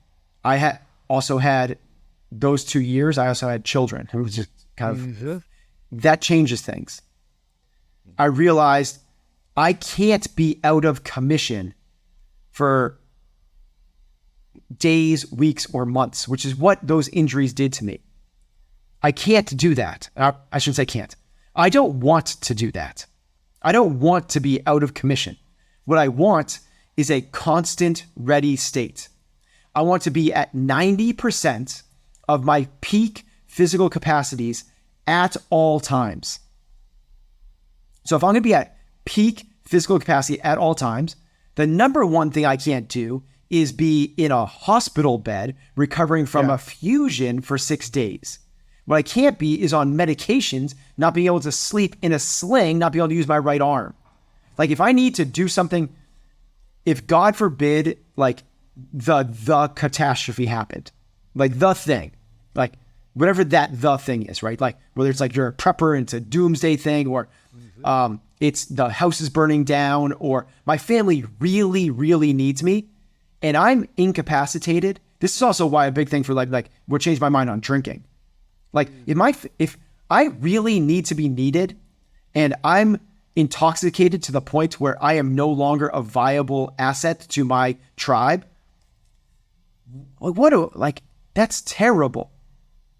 I also had those 2 years, I also had children. It was just kind of, that changes things. I realized I can't be out of commission for days, weeks, or months, which is what those injuries did to me. I can't do that. I shouldn't say can't. I don't want to do that. I don't want to be out of commission. What I want is a constant ready state. I want to be at 90% of my peak physical capacities at all times. So if I'm going to be at peak physical capacity at all times, the number one thing I can't do is be in a hospital bed recovering from a fusion for 6 days. What I can't be is on medications, not being able to sleep in a sling, not being able to use my right arm. Like, if I need to do something, if God forbid, like the catastrophe happened, like the thing, like whatever the thing is, right? Like whether it's like you're a prepper and it's a doomsday thing, or it's the house is burning down, or my family really, really needs me and I'm incapacitated. This is also why a big thing for like what changed my mind on drinking. Like if I really need to be needed and I'm intoxicated to the point where I am no longer a viable asset to my tribe, like that's terrible.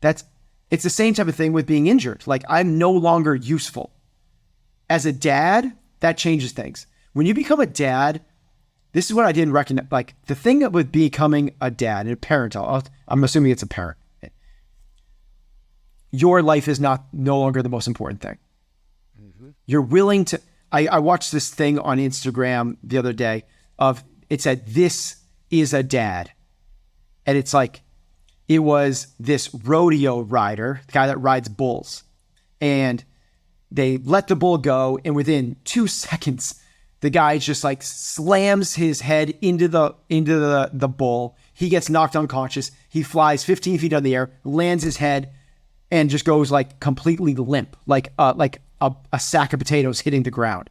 It's the same type of thing with being injured. Like, I'm no longer useful. As a dad, that changes things. When you become a dad, this is what I didn't recognize. Like, the thing with becoming a dad and a parent, I'm assuming it's a parent. Your life is no longer the most important thing. Mm-hmm. You're willing to, I watched this thing on Instagram the other day it said, "This is a dad." And it's like, it was this rodeo rider, the guy that rides bulls. And they let the bull go. And within 2 seconds, the guy just like slams his head into the bull. He gets knocked unconscious. He flies 15 feet in the air, lands his head, and just goes like completely limp, like a sack of potatoes hitting the ground.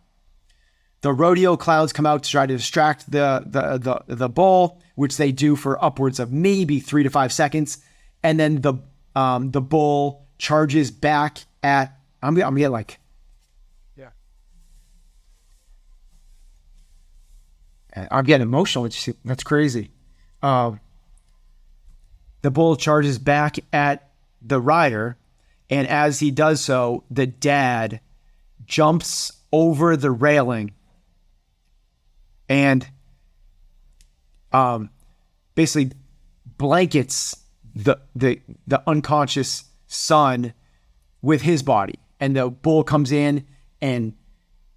The rodeo clowns come out to try to distract the bull, which they do for upwards of maybe 3 to 5 seconds, and then the bull charges back at. I'm getting like, yeah. I'm getting emotional. That's crazy. The bull charges back at the rider, and as he does so, the dad jumps over the railing and basically blankets the unconscious son with his body, and the bull comes in and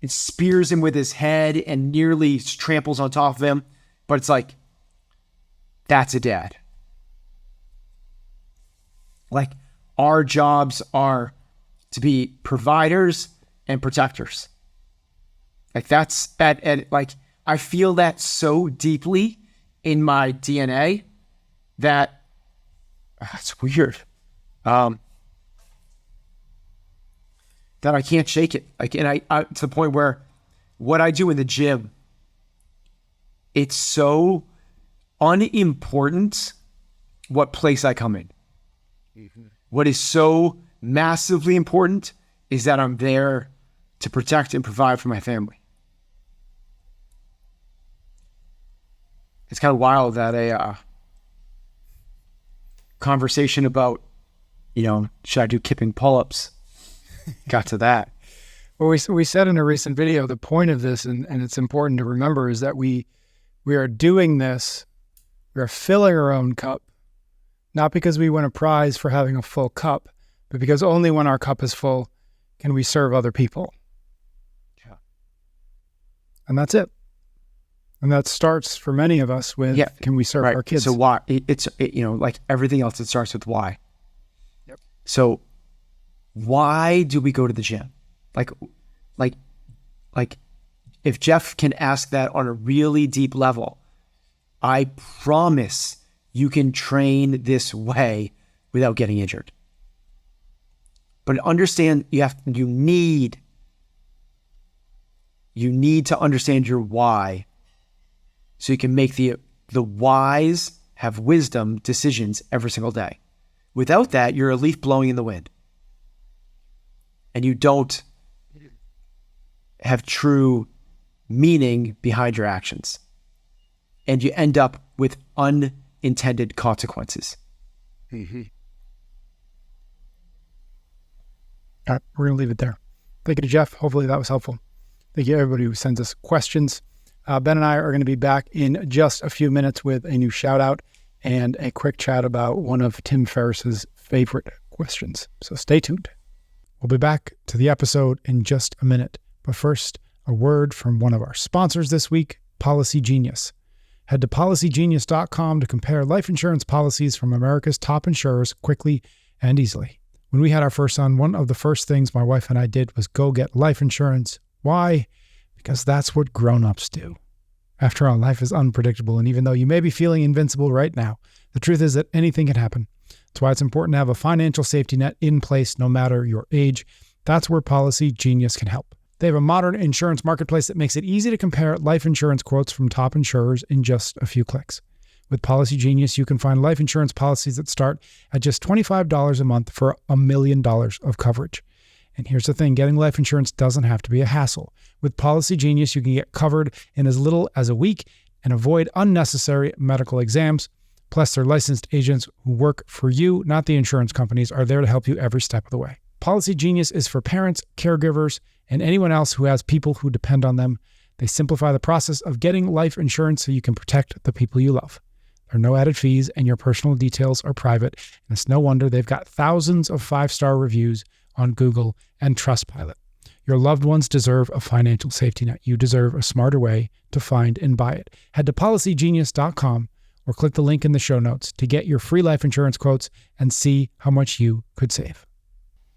it spears him with his head and nearly tramples on top of him. But it's like, that's a dad. Like, our jobs are to be providers and protectors. Like, that's and like, I feel that so deeply in my DNA that it's weird. That I can't shake it. Like, and I to the point where what I do in the gym, it's so unimportant what place I come in. Mm-hmm. What is so massively important is that I'm there to protect and provide for my family. It's kind of wild that a conversation about, should I do kipping pull-ups got to that. Well, we said in a recent video, the point of this, and it's important to remember, is that we are doing this, we are filling our own cup, not because we win a prize for having a full cup, but because only when our cup is full can we serve other people. Yeah. And that's it. And that starts for many of us with, can we serve our kids? So why? It's like everything else, it starts with why. Yep. So why do we go to the gym? Like if Jeff can ask that on a really deep level, I promise you can train this way without getting injured. But understand you need to understand your why so you can make the wise, have wisdom decisions every single day. Without that, you're a leaf blowing in the wind. And you don't have true meaning behind your actions. And you end up with unintended consequences. Mm-hmm. All right, we're going to leave it there. Thank you to Jeff. Hopefully that was helpful. Thank you to everybody who sends us questions. Ben and I are going to be back in just a few minutes with a new shout out and a quick chat about one of Tim Ferriss's favorite questions. So stay tuned. We'll be back to the episode in just a minute. But first, a word from one of our sponsors this week, Policy Genius. Head to policygenius.com to compare life insurance policies from America's top insurers quickly and easily. When we had our first son, one of the first things my wife and I did was go get life insurance. Why? Because that's what grown-ups do. After all, life is unpredictable, and even though you may be feeling invincible right now, the truth is that anything can happen. That's why it's important to have a financial safety net in place no matter your age. That's where Policy Genius can help. They have a modern insurance marketplace that makes it easy to compare life insurance quotes from top insurers in just a few clicks. With Policy Genius, you can find life insurance policies that start at just $25 a month for $1 million of coverage. And here's the thing, getting life insurance doesn't have to be a hassle. With Policy Genius, you can get covered in as little as a week and avoid unnecessary medical exams. Plus, their licensed agents who work for you, not the insurance companies, are there to help you every step of the way. Policy Genius is for parents, caregivers, and anyone else who has people who depend on them. They simplify the process of getting life insurance so you can protect the people you love. There are no added fees, and your personal details are private, and it's no wonder they've got thousands of 5-star reviews on Google and Trustpilot. Your loved ones deserve a financial safety net. You deserve a smarter way to find and buy it. Head to policygenius.com or click the link in the show notes to get your free life insurance quotes and see how much you could save.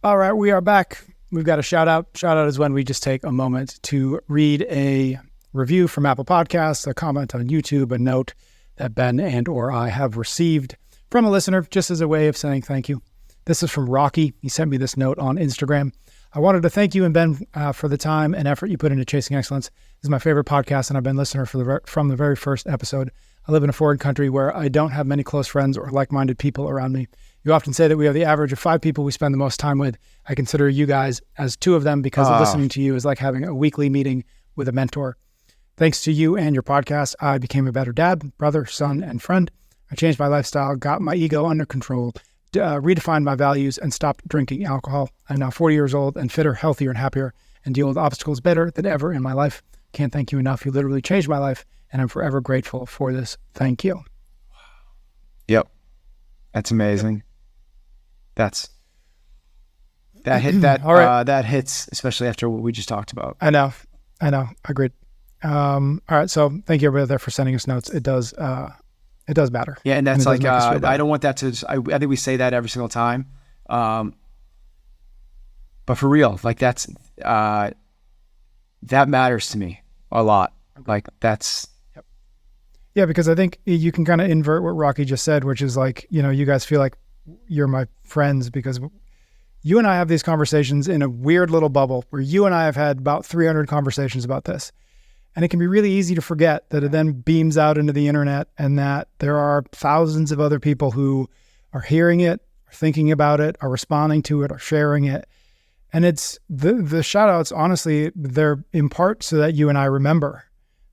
All right, we are back. We've got a shout out. Shout out is when we just take a moment to read a review from Apple Podcasts, a comment on YouTube, a note that Ben and or I have received from a listener, just as a way of saying thank you. This is from Rocky. He sent me this note on Instagram. I wanted to thank you and Ben for the time and effort you put into Chasing Excellence. This is my favorite podcast, and I've been a listener from the very first episode. I live in a foreign country where I don't have many close friends or like-minded people around me. You often say that we have the average of 5 people we spend the most time with. I consider you guys as 2 of them because listening to you is like having a weekly meeting with a mentor. Thanks to you and your podcast, I became a better dad, brother, son, and friend. I changed my lifestyle, got my ego under control, redefined my values, and stopped drinking alcohol. I'm now 40 years old and fitter, healthier, and happier, and deal with obstacles better than ever in my life. Can't thank you enough. You literally changed my life, and I'm forever grateful for this. Thank you. Yep. That's amazing. That hits, especially after what we just talked about. I know. Agreed. All right. So thank you everybody there for sending us notes. It does matter. Yeah. And that's like, I don't want that to, I think we say that every single time. But for real, like that matters to me a lot. Like that's. Yep. Yeah. Because I think you can kind of invert what Rocky just said, which is like, you guys feel like you're my friends because you and I have these conversations in a weird little bubble where you and I have had about 300 conversations about this. And it can be really easy to forget that it then beams out into the internet and that there are thousands of other people who are hearing it, are thinking about it, are responding to it, are sharing it. And it's the shout outs, honestly, they're in part so that you and I remember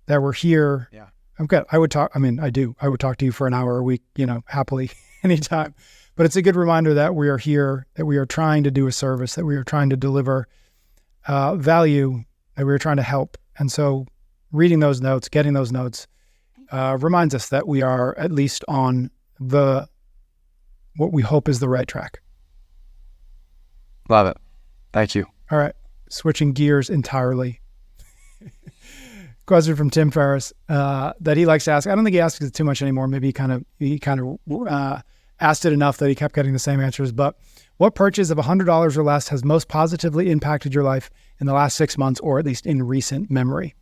that we're here. Yeah. Okay. I would talk to you for an hour a week, happily anytime. But it's a good reminder that we are here, that we are trying to do a service, that we are trying to deliver value, that we are trying to help. And so reading those notes, getting those notes reminds us that we are at least on what we hope is the right track. Love it. Thank you. All right. Switching gears entirely. Question from Tim Ferriss that he likes to ask. I don't think he asks it too much anymore. Maybe he kind of asked it enough that he kept getting the same answers. But what purchase of $100 or less has most positively impacted your life in the last 6 months, or at least in recent memory?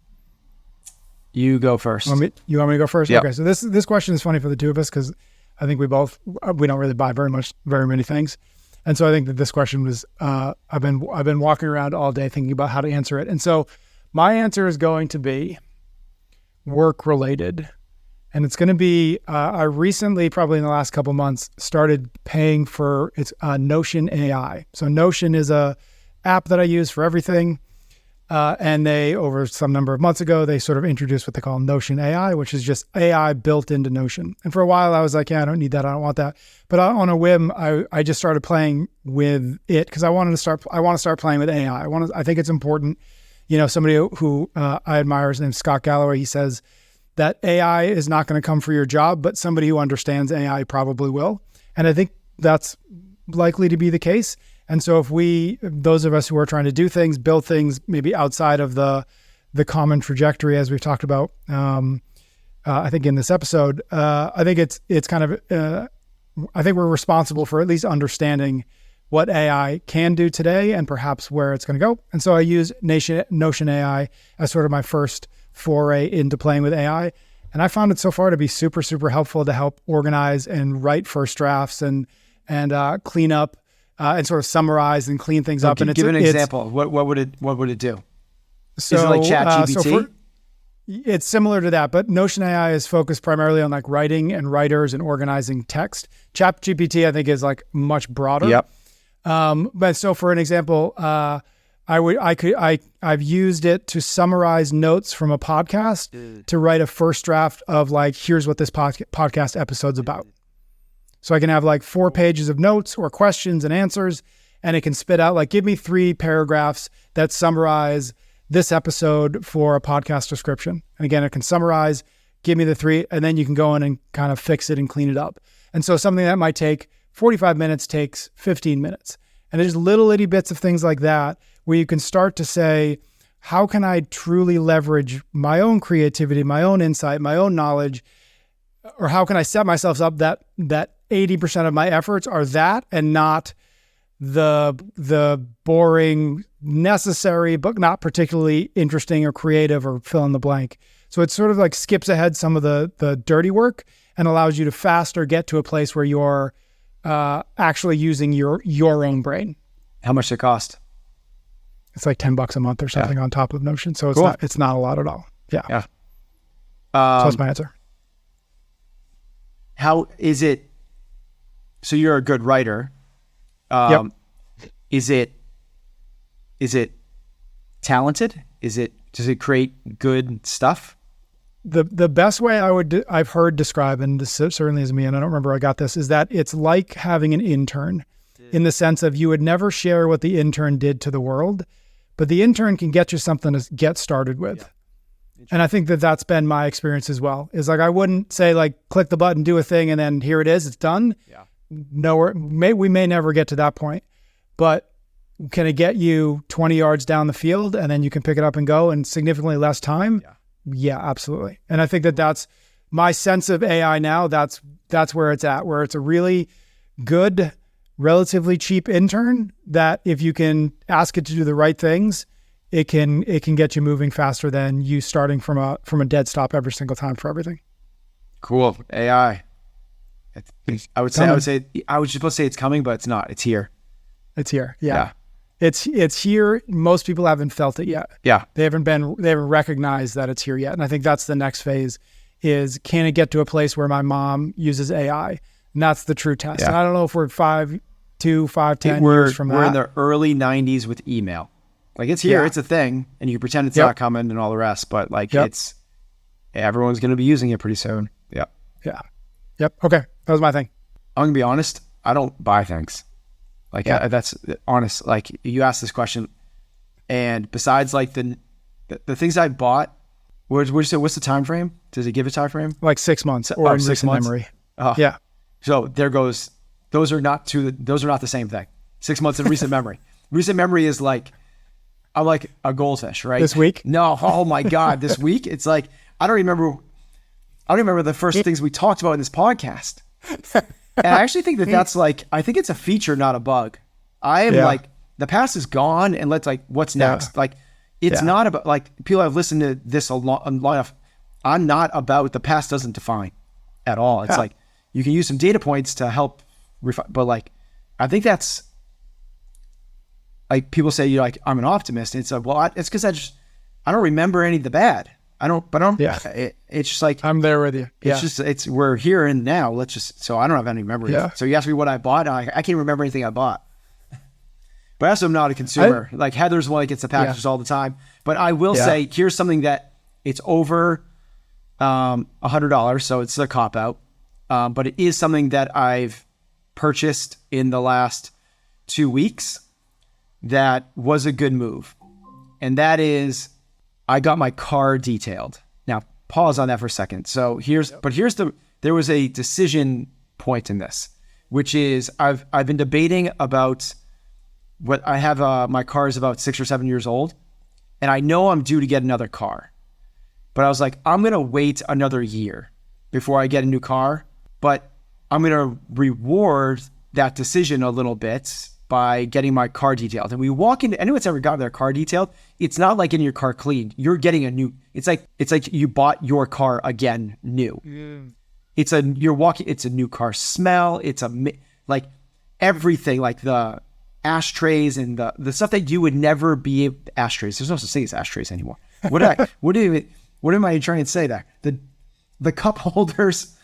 You go first. You want me to go first? Yep. Okay. So this question is funny for the two of us because I think we don't really buy very many things. And so I think that this question was, I've been walking around all day thinking about how to answer it. And so my answer is going to be work related. And it's going to be, I recently, probably in the last couple months, started paying for its Notion AI. So Notion is a app that I use for everything. And they, over some number of months ago, they sort of introduced what they call Notion AI, which is just AI built into Notion. And for a while I was like, yeah, I don't need that. I don't want that. But on a whim, I just started playing with it because I want to start playing with AI. I think it's important. You know, somebody who I admire, his name's Scott Galloway. He says that AI is not going to come for your job, but somebody who understands AI probably will. And I think that's likely to be the case. And so if those of us who are trying to do things, build things maybe outside of the common trajectory, as we've talked about, I think in this episode, I think it's kind of, I think we're responsible for at least understanding what AI can do today and perhaps where it's going to go. And so I use Notion AI as sort of my first foray into playing with AI. And I found it so far to be super, super helpful to help organize and write first drafts and clean up and sort of summarize and clean things up. And give an example. What would it do? So, is it like ChatGPT? It's similar to that, but Notion AI is focused primarily on like writing and writers and organizing text. ChatGPT, I think, is like much broader. Yep. But so for an example, I've used it to summarize notes from a podcast to write a first draft of like, here's what this podcast episode's about. So I can have like 4 pages of notes or questions and answers, and it can spit out like, give me 3 paragraphs that summarize this episode for a podcast description. And again, it can summarize, give me the 3, and then you can go in and kind of fix it and clean it up. And so something that might take 45 minutes takes 15 minutes. And there's little itty bits of things like that where you can start to say, how can I truly leverage my own creativity, my own insight, my own knowledge, or how can I set myself up that 80% of my efforts are that and not the boring, necessary, but not particularly interesting or creative or fill in the blank. So it sort of like skips ahead some of the dirty work and allows you to faster get to a place where you're actually using your own brain. How much does it cost? It's like $10 a month or something on top of Notion. So it's cool. It's not a lot at all. Yeah. Yeah. So that's my answer. How is it? So you're a good writer. Yep. Is it talented? Does it create good stuff? The best way I've heard describe, and this certainly is me, and I don't remember I got this, is that it's like having an intern in the sense of you would never share what the intern did to the world, but the intern can get you something to get started with. Yeah. And I think that that's been my experience as well. Is like, I wouldn't say like, click the button, do a thing, and then here it is, it's done. Yeah. We may never get to that point, but can it get you 20 yards down the field and then you can pick it up and go in significantly less time? Yeah, absolutely. And I think that that's my sense of AI now. That's where it's at, where it's a really good, relatively cheap intern that if you can ask it to do the right things, it can get you moving faster than you starting from a dead stop every single time for everything. Cool. AI. I was just supposed to say it's coming, but it's not. It's here. It's here. Yeah. It's here. Most people haven't felt it yet. Yeah. They haven't recognized that it's here yet. And I think that's the next phase is, can it get to a place where my mom uses AI? And that's the true test. Yeah. And I don't know if we're 10 years from that. We're in the early 90s with email. Like it's here, it's a thing, and you pretend it's not coming and all the rest, but like everyone's going to be using it pretty soon. Yeah. Yeah. Yep. Okay. That was my thing. I'm going to be honest. I don't buy things. Like that's honest. Like you asked this question, and besides like the things I bought, what's the time frame? Does it give a time frame? Like 6 months or in 6 months. Memory. Yeah. So there goes. Those are not the same thing. 6 months in recent memory. Recent memory is like, I'm like a goldfish, right? This week? No. Oh my God. This week? It's like, I don't remember the first things we talked about in this podcast. And I actually think that's like, I think it's a feature, not a bug. I am like, the past is gone and let's like, what's next? Yeah. Like, it's not about like, people have listened to this a lot enough. I'm not about, the past doesn't define at all. It's like, you can use some data points to help refine, but like, I think that's like people say, you're like, I'm an optimist. And it's like, well, it's because I don't remember any of the bad. It's just like, I'm there with you. We're here and now. So I don't have any memories. Yeah. So you asked me what I bought. I can't remember anything I bought. But also I'm not a consumer. Like Heather's one that gets the packages all the time. But I will say, here's something that it's over $100. So it's a cop out. But it is something that I've purchased in the last 2 weeks that was a good move. And that is, I got my car detailed. Now, pause on that for a second. So there was a decision point in this, which is I've been debating about what I have. My car is about 6 or 7 years old, and I know I'm due to get another car. But I was like, I'm going to wait another year before I get a new car, but I'm going to reward that decision a little bit by getting my car detailed. And we walk into, anyone that's ever gotten their car detailed, it's not like getting your car cleaned. You're getting a new, it's like you bought your car again new. Yeah. It's a new car smell. It's like everything, like the ashtrays and the stuff that you would never be ashtrays. There's no such thing as ashtrays anymore. What am I trying to say there? The cup holders,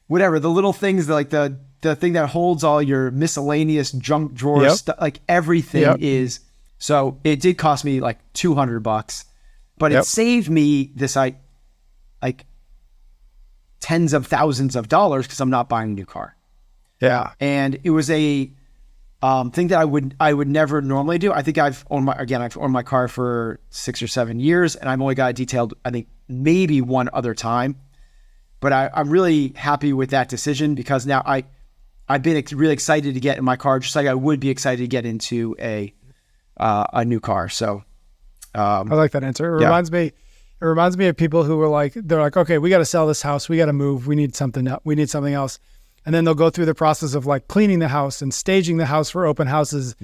whatever, the little things like the thing that holds all your miscellaneous junk drawer stuff, like everything is. So it did cost me like $200, but it saved me this like tens of thousands of dollars because I'm not buying a new car. Yeah. And it was a thing that I would never normally do. I think I've owned my car for 6 or 7 years, and I've only got it detailed, I think maybe one other time. But I'm really happy with that decision because now I've been really excited to get in my car, just like I would be excited to get into a new car. So I like that answer. It reminds me of people who were like, they're like, okay, we got to sell this house. We got to move. We need something else. And then they'll go through the process of like cleaning the house and staging the house for open houses,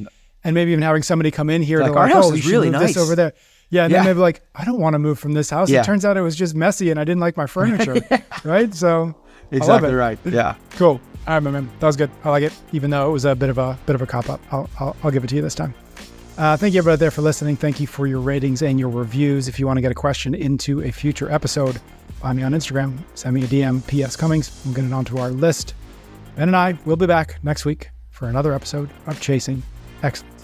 and maybe even having somebody come in here. Like, our house is really nice. This over there. Yeah. And then they'd be like, I don't want to move from this house. It turns out it was just messy and I didn't like my furniture. Right. So exactly right. Yeah. Cool. All right, my man. That was good. I like it. Even though it was a bit of a cop up, I'll give it to you this time. Thank you everybody there for listening. Thank you for your ratings and your reviews. If you want to get a question into a future episode, find me on Instagram, send me a DM, PS Cummings. We'll get it onto our list. Ben and I will be back next week for another episode of Chasing Excellence.